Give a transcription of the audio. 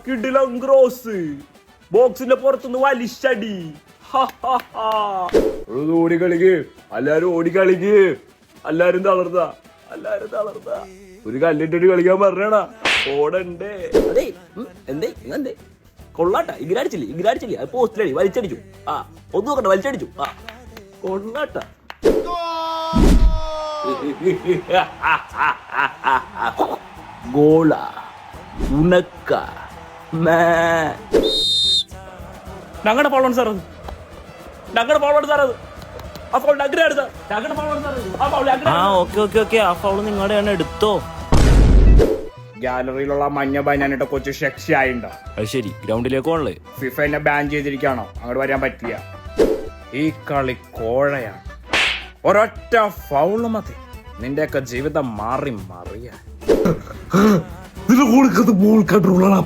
കിടിലം ക്രോസ്, ബോക്സിന്റെ പുറത്തുനിന്ന് വലിച്ചടി. ഓടി കളിക്ക്, എല്ലാരും ഓടി കളിക്ക്, എല്ലാരും തളർന്ന, എല്ലാരും തളർന്ന. ഒരു കല്ലിട്ടിട്ട് കളിക്കാൻ പറഞ്ഞാ ഓടണ്ടേ? അതെ എന്തേ എന്തേ കൊള്ളാട്ട. ഇഗ്രാടിച്ചില്ലേ അത് പോസ്റ്റിലടി വലിച്ചടിച്ചു. ഒന്നും നോക്കണ്ട, വലിച്ചടിച്ചു. കൊള്ളാട്ട. ഗോള ഉണക്ക ഞങ്ങളുടെ ഫോളോണ് സാർ, അത് ഞങ്ങളുടെ ഫോളോണ് സാർ, അത് ആ ഫോൾ ഞങ്ങളുടെ സാർ, ഞങ്ങളുടെ ഫോളോണ് സാർ. ഓക്കെ ആ ഫൗള് നിങ്ങളുടെയാണ്, എടുത്തോ. ഗാലറിയിലുള്ള മഞ്ഞ ബനാനിട്ട കൊച്ചു ശക്തിയായിണ്ടോ? അത് ശരി, ഗ്രൗണ്ടിലേക്ക് പോകണല്ലേ? ഫിഫ എന്നെ ബാൻ ചെയ്തിരിക്കാണോ? അങ്ങോട്ട് വരാൻ പറ്റില്ല. ഈ കളി കോഴയാണ്. ഒരൊറ്റ ഫൗള് മതി നിന്റെയൊക്കെ ജീവിതം മാറി മറിയാൻ. ബോൾ കൺട്രോളാണ്.